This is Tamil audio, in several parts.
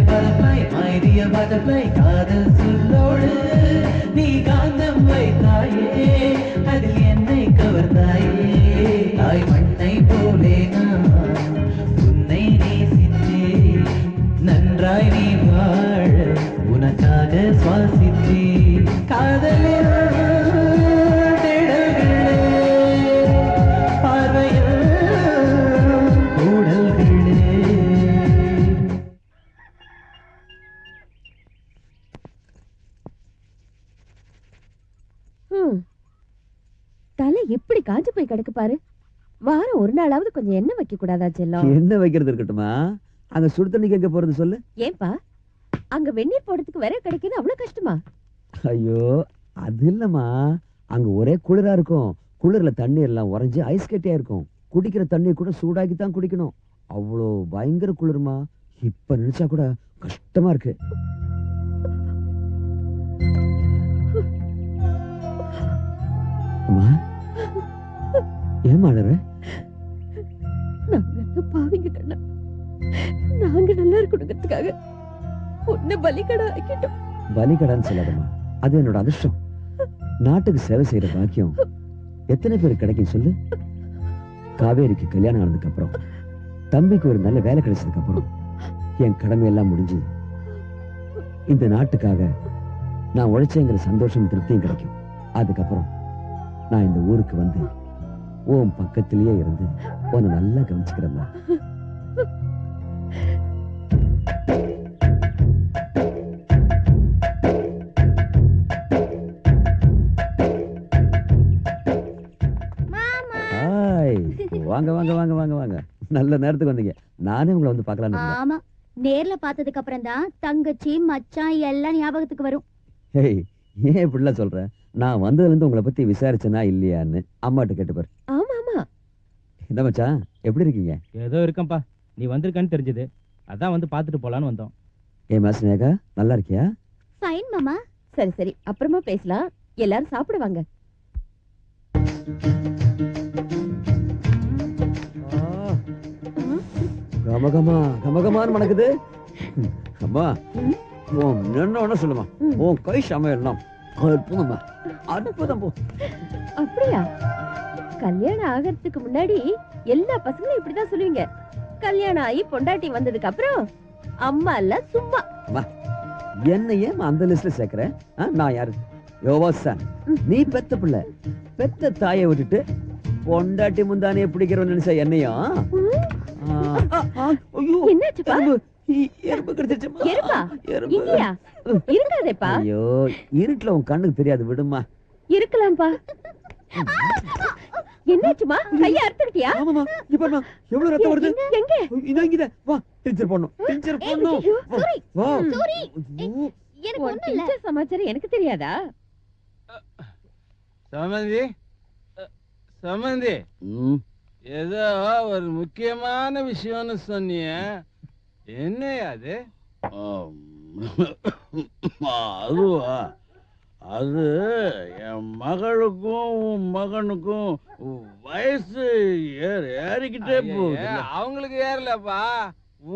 butterfly, my dear butterfly, காதல் சொல்லோடு நீ காந்தம் வைத்தாயே, அதில் என்னை கவர்ந்தாயே. தாய் மண்ணை போலே நான் உன்னை நேசித்தேன், நன்றாய் நீ வாழ உனக்காக சுவாசித்தேன். காதலில் தலை எப்படி காஞ்சு போய் கிடக்கு பாரு. வாரம் ஒரு நாளாவது கொஞ்சம் எண்ணெய் வைக்க கூடாதா செல்லம்? என்ன வைக்கிறது இருக்கட்டுமா, அங்க சுடு தண்ணிக்கு எங்க போறது சொல்லு. ஏன்பா அங்க வெந்நீர் போடுறதுக்கு வேற கிடைக்குது, அவ்வளவு கஷ்டமா? ஐயோ அது இல்லம்மா, அங்க ஒரே குளிரா இருக்கும். குளிர்ல தண்ணி எல்லாம் உறைஞ்சு ஐஸ் கட்டியா இருக்கும். குடிக்கிற தண்ணியை கூட சூடாக்கி தான் குடிக்கணும். அவ்வளோ பயங்கர குளிர்மா. இப்ப நினைச்சா கூட கஷ்டமா இருக்கு. அம்மா ஏமா அழற? நாங்க பாவிங்க கண்ணா, நாங்க நல்லா இருக்கணுங்கிறதுக்காக உன்னை பலிகடா ஆக்கிட்டோம். பலிகடான்னு சொல்லாதம்மா, அது என்னோட அதிர்ஷ்டம். நாட்டுக்கு சேவை செய்யற பாக்கியம் எத்தனை பேருக்கு கிடைக்கும் சொல்லு. காவேரிக்கு கல்யாணம் ஆனதுக்கு அப்புறம், தம்பிக்கு ஒரு நல்ல வேலை கிடைச்சதுக்கு அப்புறம் என் கடமை எல்லாம் முடிஞ்சு இந்த நாட்டுக்காக நான் உழைச்சேங்கிற சந்தோஷம் திருப்தியும் கிடைக்கும். அதுக்கப்புறம் நான் இந்த ஊருக்கு வந்து உன் பக்கத்திலேயே இருந்து உன்னை நல்லா கவனிச்சுக்கிறேம்மா. வாங்க வாங்க வாங்க வாங்க வாங்க, நல்ல நேரத்துக்கு வந்தீங்க. நானே உங்களை வந்து பார்க்கலாம்னு இருந்தேன். ஆமா, நேர்ல பார்த்ததுக்கு அப்புறம் தான் தங்கச்சி மச்சான் எல்லாம் ஞாபகத்துக்கு வரும். ஏய் ஏன் இப்படிலாம் சொல்ற? நான் வந்ததுல இருந்து உங்களை பத்தி விசாரிச்சனா இல்லையான்னு அம்மாட்ட கேட்டு பாரு. ஆமா ஆமா. என்ன மச்சான் எப்படி இருக்கீங்க? ஏதோ இருக்கேன்ப்பா, நீ வந்திருக்கான்னு தெரிஞ்சது, அதான் வந்து பார்த்துட்டு போலான்னு வந்தோம். ஏ மாசனேகா நல்லா இருக்கியா? ஃபைன் மாமா. சரி சரி, அப்புறமா பேசலாம். எல்லாரும் சாப்பிடுவாங்க. கமகமா கமகமான்னு மணக்குது. அம்மா என்ன சொல்லுமா, உன் கை சமையல்லாம் அற்புதமா, அற்புதம். போ அப்படியா? கல்யாணம் ஆகிறதுக்கு முன்னாடி எல்லா பசங்களும் இப்படிதான் சொல்லுவீங்க. கல்யாணம் ஆகி பொண்டாட்டி வந்ததுக்கு அப்புறம் அம்மா எல்லாம் சும்மா. என்ன ஏன் அந்த லிஸ்ட்ல சேர்க்கிற? நான் யாரு? யோவாசன், நீ பெத்த பிள்ளை. பெத்த தாயை விட்டுட்டு பொண்டாட்டி முந்தானே பிடிக்கிறவன் நினைச்சா என்னையும். என்னாச்சுப்பா? எறும்பு கடிச்சிருச்சுமா. எறும்பா? இங்கயா? இருக்காதேப்பா. ஐயோ இருட்டுல உன் கண்ணுக்கு தெரியாது, விடுமா. இருக்கலாம்பா. என்னாச்சுமா? கைய அறுத்துக்கிட்டியா? ஆமாமா, இங்க பாருமா எவ்வளவு ரத்தம் வருது. எங்க? இங்க வா, டீச்சர் போணும். டீச்சர் போணும். வா. சாரி, எனக்கு ஒண்ணும் இல்ல. டீச்சர் சமாச்சாரம் எனக்கு தெரியாதா? சமந்தி சமந்தி, ஏதோ ஒரு முக்கியமான விஷயம்னு சொன்னிய, என்ன அது? அதுவா, அது என் மகளுக்கும் மகனுக்கும் வயசு ஏறிக்கிட்டே போகுது. அவங்களுக்கு ஏறலப்பா,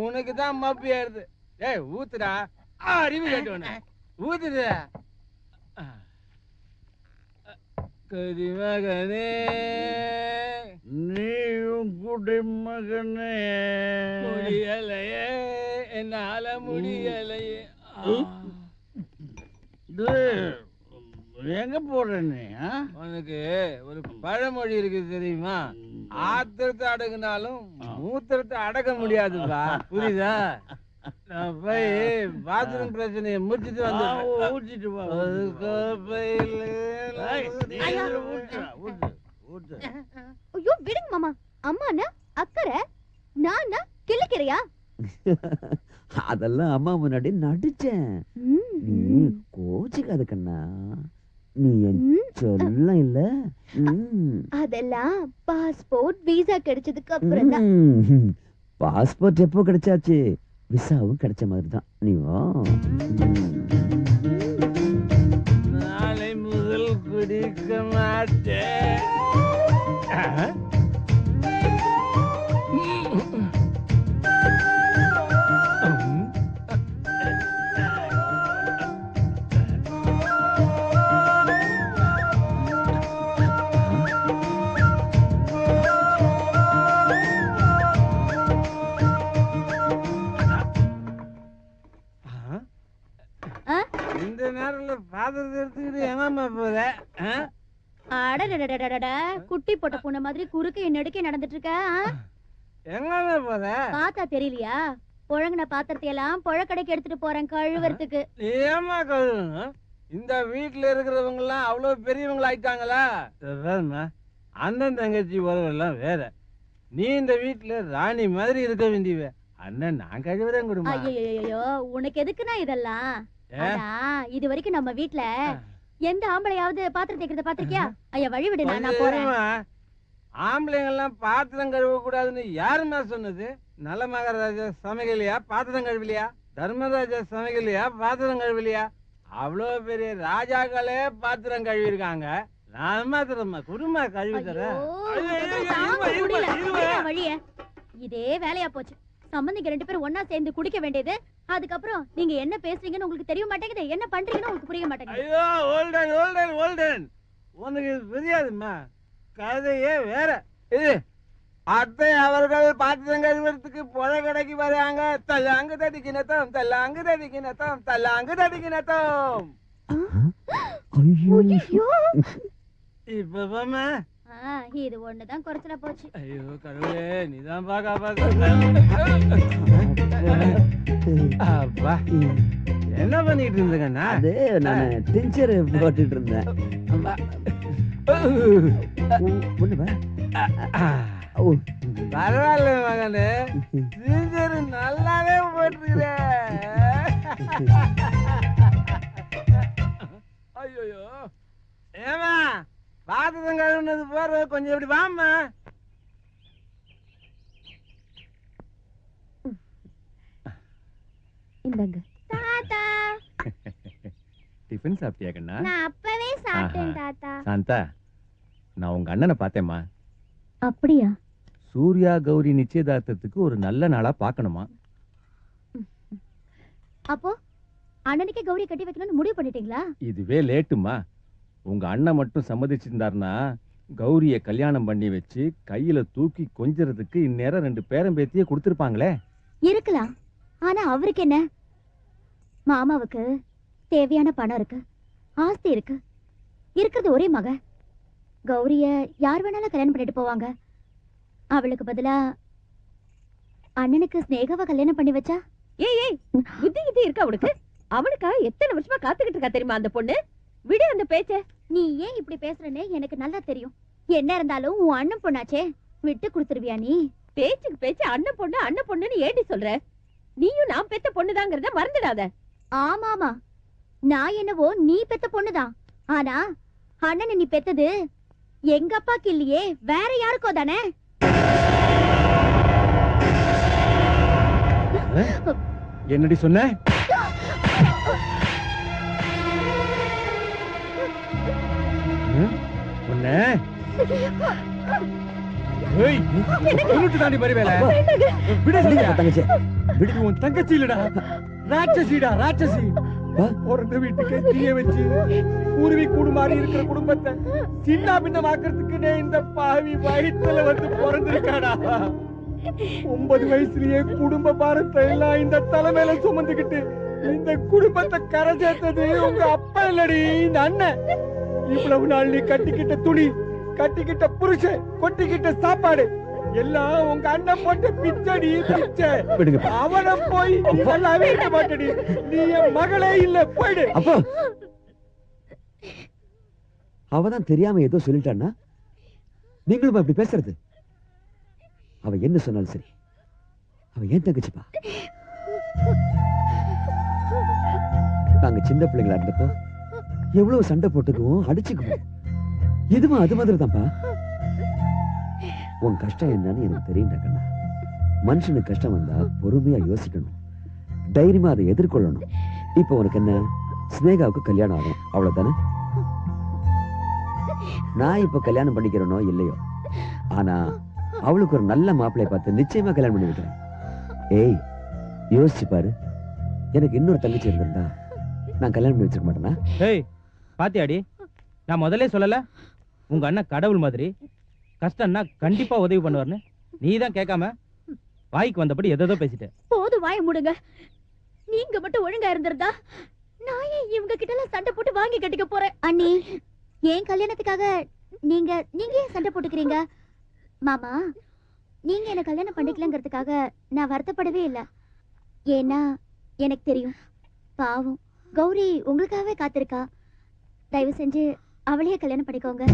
உனக்கு தான் மப்பி ஏறுது. ஏய் ஊத்துடா, அறிவு கேட்டவன ஊத்துட. கரிமகனே நீயும் குடிமகனே, முடியலையே என்னால முடியலையே. எங்க போறேன்னு உனக்கு ஒரு பழமொழி இருக்கு தெரியுமா? ஆத்திரத்தை அடக்குனாலும் மூத்திரத்தை அடக்க முடியாதுப்பா, புரியுதா? நான் போய் பாத்ரூம் பிரச்சனையை முடிச்சிட்டு வந்து ஊற்றிட்டு வா. ஐயோ விடுங்க மாமா. அம்மானா அக்கறை, நானா கிள்ளிக்கிறையா? அதெல்லாம் அம்மா முன்னாடி நடிச்சேன். நீ கோச்சிக்காத கண்ணா, நீ என் சொல்லம் இல்ல. அதெல்லாம் பாஸ்போர்ட் விசா கிடைச்சதுக்கு அப்புறம் தான். பாஸ்போர்ட் எப்போ கிடைச்சாச்சு, விசாவும் கிடைச்ச மாதிரி தான். நீ வா. நாளை முதல் குடிக்க மாட்டேன். நேரத்துல பாத்திரத்தை எடுத்துக்கிட்டு எங்கம்மா போற? அடடடடடடா, குட்டி போட்ட பூனை மாதிரி குறுக்கு நெடுக்கே நடந்துட்டு இருக்க. எங்கம்மா போற? பார்த்தா தெரியலையா? புழங்கின பாத்திரத்தை எல்லாம் புழக்கடைக்கு எடுத்துட்டு போறேன் கழுவுறதுக்கு. ஏமா கழுவணும்? இந்த வீட்டுல இருக்கிறவங்க எல்லாம் அவ்வளவு பெரியவங்க ஆயிட்டாங்களா? வேறமா அண்ணன் தங்கச்சி உறவெல்லாம் வேற. நீ இந்த வீட்டுல ராணி மாதிரி இருக்க வேண்டியவ. அண்ணன் நான் கழுவுறேன் குடும்பம். ஐயோ, உனக்கு எதுக்குன்னா இதெல்லாம்? இது வரைக்கும் நம்ம வீட்டுல எந்த ஆம்பளையாவது பாத்திரம் தேய்க்கிறத பாத்திருக்கியா? ஐயா வழி விடு, நான் போறேன். ஆம்பளைங்க எல்லாம் பாத்திரம் கழுவ கூடாதுன்னு யாருமா சொன்னது? நல்ல மகாராஜா சமைக்கலையா? பாத்திரம் கழுவலையா? தர்மராஜா சமைக்கலையா? பாத்திரம் கழுவலையா? அவ்வளவு பெரிய ராஜாக்களே பாத்திரம் கழுவி இருக்காங்க. நான் மாத்திரமா குடும்ப கழுவி தரேன். வழிய இதே வேலையா போச்சு. சம்பந்திங்க 2 பேரும் ஒன்னா சேர்ந்து குடிக்க வேண்டியது. அதுக்கப்புறம் நீங்க என்ன பேசுறீங்கன்னு உங்களுக்கு தெரிய மாட்டேங்குது, என்ன பண்றீங்கன்னு உங்களுக்கு புரிய மாட்டேங்குது. ஐயோ ஓல்டன் ஓல்டன் ஓல்டன், உனக்கு தெரியாதுமா, கதையே வேற. இது அத்தை அவர்கள் பாத்திரம் கழுவுறதுக்கு புழ கடைக்கு வராங்க. தல்லாங்கு தடிக்கினத்தம், தல்லாங்கு தடிக்கினத்தம், தல்லாங்கு தடிக்கினத்தம். இப்ப போமா. இது ஒண்ணுதான் குறைச்சலா போச்சு. ஐயோ கடவுளே, நீதான் பாக்கா அப்பா என்ன பண்ணிட்டு இருந்தீங்கண்ணா? அது நான் டென்ஷர் போட்டுட்டு இருந்தேன். பரவாயில்ல மகனே, டென்ஷர் நல்லாவே போட்டுருக்கிற. ஐயோ ஏமா பாத்திரம் கழுவுனது போற, கொஞ்சம் இப்படி வாமா. இந்தாங்க. தாத்தா, டிஃபன் சாப்பிட்டியா கண்ணா? நான் அப்பவே சாப்பிட்டேன் தாத்தா. சாந்தா, நான் உங்க அண்ணனை பார்த்தேம்மா. அப்படியா? சூர்யா கௌரி நிச்சயதார்த்தத்துக்கு ஒரு நல்ல நாளா பார்க்கணுமா? அப்போ அண்ணனுக்கே கௌரி கட்டி வைக்கணும்னு முடிவு பண்ணிட்டீங்களா? இதுவே லேட்டுமா. உங்க அண்ணன் மட்டும் சம்மதிச்சிருந்தாருன்னா கௌரிய கல்யாணம் பண்ணி வச்சு கையில தூக்கி கொஞ்சறதுக்கு இந்நேரம் 2 பேரம்பேத்தியே கொடுத்திருப்பாங்களே. இருக்கலாம், ஆனா அவருக்கு என்ன? மாமாவுக்கு தேவையான பணம் இருக்கு, ஆஸ்தி இருக்கு, இருக்கிறது ஒரே மக. கௌரிய யார் வேணாலும் கல்யாணம் பண்ணிட்டு போவாங்க. அவளுக்கு பதிலா அண்ணனுக்கு ஸ்னேகாவை கல்யாணம் பண்ணி வச்சா? ஏய் புத்தி கிட்டி இருக்கா அவனுக்கு? அவனுக்கா எத்தனை வருஷமா காத்துக்கிட்டு இருக்கா தெரியுமா அந்த பொண்ணு? விடு அந்த பேச்ச. நீ ஏன் இப்படி பேசுறன்னு எனக்கு நல்லா தெரியும். என்ன இருந்தாலும் உன் அண்ணன் பொண்ணாச்சே, விட்டு கொடுத்துருவியா நீ? பேச்சுக்கு பேச்சு அண்ணன் பொண்ணுன்னு ஏடி சொல்ற? நீயும் நான் பெத்த பொண்ணுதாங்கிறத மறந்துடாத. ஆமாமா, நான் என்னவோ நீ பெத்த பொண்ணுதான். ஆனா அண்ணனை நீ பெத்தது எங்க அப்பாக்கு இல்லையே, வேற யாருக்கோ தானே. என்னடி சொன்ன? தங்கச்சி இல்லடா, ராட்சசிடா, ராட்சசி. பிறந்த வீட்டுக்கு தீய வச்சு குருவி கூடு மாதிரி இருக்கிற குடும்பத்தை சின்ன பின்னமாக்குறதுக்கு இந்த பாவி வயிற்றுல வந்து பிறந்திருக்காடா. 9 வயசுலயே குடும்ப பாரத்தை எல்லாம் இந்த தலைமையில சுமந்துக்கிட்டு இந்த குடும்பத்தை கரை சேர்த்தது உங்க அப்பா இல்லடி, இந்த அண்ணன். இவ்வளவு நாள் நீ கட்டிக்கிட்ட துணி, கட்டிக்கிட்ட புருஷன், கொட்டிக்கிட்ட சாப்பாடு எல்லாம் உங்க அண்ணன் போட்ட பிச்சடி பிச்சை. அவனை போய் நல்லாவே இருக்க மாட்டடி. நீ என் மகளே இல்ல, போயிடு. அப்போ அவதான் தெரியாம ஏதோ சொல்லிட்டான்னா நீங்களும் அப்படி பேசுறது? அவ என்ன சொன்னாலும் சரி, அவ ஏன் தங்கச்சிப்பா. நாங்க சின்ன பிள்ளைங்களா இருந்தப்போ எவ்வளவு சண்டை போட்டுக்குவோம், அடிச்சுக்குவோம். இதுவும் அது மாதிரி தான்ப்பா. உன் கஷ்டம் என்னன்னு எனக்கு தெரியும்டா கண்ணா. மனுஷனுக்கு கஷ்டம் வந்தா பொறுமையா யோசிக்கணும், தைரியமா அதை எதிர்கொள்ளணும். இப்ப உனக்கு என்ன, ஸ்னேகாவுக்கு கல்யாணம் ஆகும், அவ்வளவுதானே? நான் இப்ப கல்யாணம் பண்ணிக்கிறேனோ இல்லையோ, ஆனா அவளுக்கு ஒரு நல்ல மாப்பிள்ளை பார்த்து நிச்சயமா கல்யாணம் பண்ணி வைக்கிறேன். ஏய் யோசிச்சு பாரு, எனக்கு இன்னொரு தங்கச்சி இருந்திருந்தா நான் கல்யாணம் பண்ணி வச்சிருக்க மாட்டேனா? ஏய் பாத்தியாடி, நான் முதல்ல சொல்லல உங்க அண்ணன் கடவுள் மாதிரி, கஷ்டம்னா கண்டிப்பா உதவி பண்ணுவார்னு. நீ தான் கேட்காம வாய்க்கு வந்தபடி எதோ பேசிட்ட. போது வாய மூடுங்க. நீங்க மட்டும் ஒழுங்கா இருந்திருந்தா நான் ஏன் இவங்க கிட்ட எல்லாம் சண்டை போட்டு வாங்கி கட்டிக்க போறேன்? அண்ணி ஏன் கல்யாணத்துக்காக நீங்க நீங்க ஏன் சண்டை போட்டுக்கிறீங்க? மாமா நீங்க என்ன கல்யாணம் பண்ணிக்கலங்கிறதுக்காக நான் வருத்தப்படவே இல்லை. ஏன்னா எனக்கு தெரியும் பாவம் கௌரி உங்களுக்காகவே காத்திருக்கா. தயவு செஞ்சு அவளையே கல்யாணம் பண்ணிக்கோங்க.